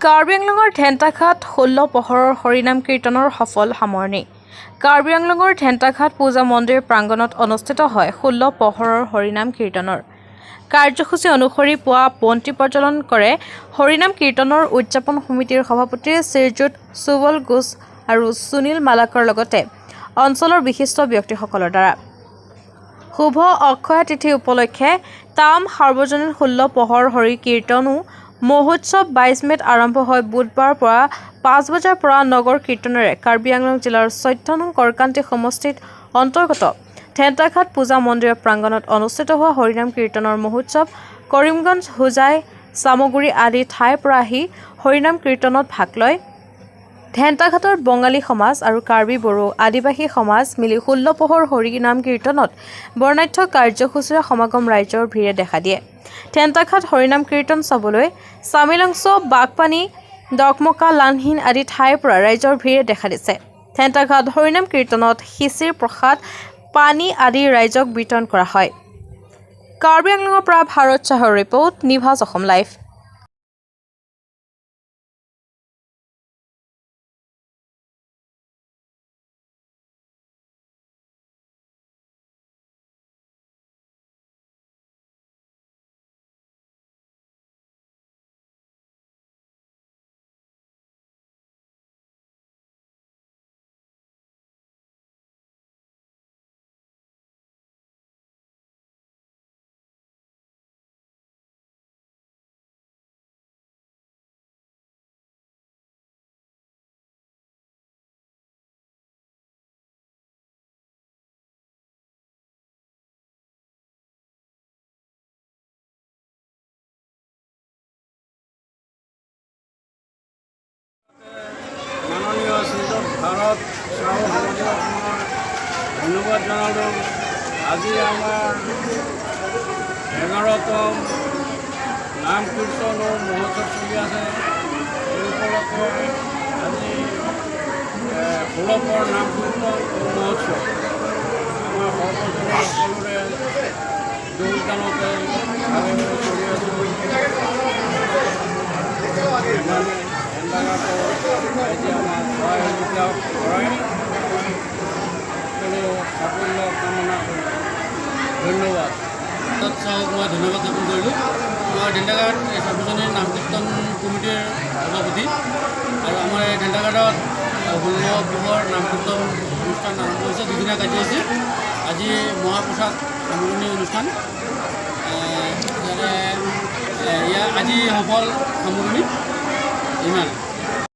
কাৰ্বি আংলঙৰ ঢেণ্টাঘাট 16 পহৰৰ হৰিনাম কীৰ্তনৰ সফল সামৰণি। কাৰ্বি আংলঙৰ ঢেণ্টাঘাট পূজা মন্দিৰ প্ৰাংগণত অনুষ্ঠিত হয় 16 পহৰৰ হৰিনাম কীৰ্তনৰ কাৰ্যসূচী অনুসৰি পুৱা বন্তি প্ৰজ্বলন কৰে হৰিনাম কীৰ্তনৰ উদযাপন সমিতিৰ সভাপতি শ্ৰীযুত সুবল ঘোষ আৰু সুনীল মালাকৰ লগতে অঞ্চলৰ বিশিষ্ট ব্যক্তিসকলৰ দ্বাৰা শুভ অক্ষয় তিথি উপলক্ষে তাম সাৰ্বজনীন 16 পহৰ হৰি কীৰ্তনো মহোৎসৱ 22 মেত আৰম্ভ হয়। বুধবাৰ পৰা 5 বজাৰ পৰা নগৰ কীৰ্তনেৰে কাৰ্বি আংলং জিলাৰ 14 নং কৰকান্তি সমষ্টিত অন্তৰ্গত ঢেণ্টাঘাট পূজা মন্দিৰৰ প্ৰাংগণত অনুষ্ঠিত হোৱা হৰিনাম কীৰ্তনৰ মহোৎসৱ কৰিমগঞ্জ হোজাই চামগুৰি আদি ঠাইৰ পৰা আহি হৰিনাম কীৰ্তনত ভাগ লয়। ঢেণ্টাঘাটৰ বঙালী সমাজ আৰু কাৰ্বি বড়ো আদিবাসী সমাজ মিলি 16 পহৰ হৰি নাম কীৰ্তনত বৰ্ণাঢ্য কাৰ্যসূচীৰে সমাগম ৰাইজৰ ভিৰে দেখা দিয়ে। ঢেণ্টাঘাট হৰিনাম কীৰ্তন চাবলৈ চামিলংছ বাগপানী ডকমকা লানহীন আদি ঠাইৰ পৰা ৰাইজৰ ভিৰে দেখা দিছে। ঢেণ্টাঘাট হৰিনাম কীৰ্তনত খিচিৰ প্ৰসাদ পানী আদি ৰাইজক বিতৰণ কৰা হয়। কাৰ্বি আংলঙৰ পৰা ভাৰত চাহৰ ৰিপৰ্ট, নিভাজ অসম লাইভ। মাননীয় শ্ৰীযুত ভাৰত চাহ সমাজৰ ধন্যবাদ জনালোঁ। আজি আমাৰ 11তম নাম কীৰ্তনৰ মহোৎসৱ চলি আছে। এই উপলক্ষে আজি 16 পহৰ নাম কীৰ্তন মহোৎসৱ আমাৰ সৰ্বজনীন সকলোৰে যোগদানতে ভালে চলি আছোঁ। এতিয়া আমাৰ সহযোগিতা কৰাই সকলো সাফল্য কামনা কৰি ধন্যবাদ। চাওক, মই ধন্যবাদ জ্ঞাপন কৰিলোঁ। মই ঢেণ্টাঘাট সাৰ্বজনীন নাম কীৰ্তন কমিটিৰ সভাপতি আৰু আমাৰ এই ঢেণ্টাঘাটত 16 পহৰ নাম কীৰ্তন অনুষ্ঠান আৰম্ভ হৈছে। দুদিনীয়া কাৰ্যসূচী। আজি মহাপ্ৰসাদ সামৰণি অনুষ্ঠান। আজি সফল সামৰণি ইমান।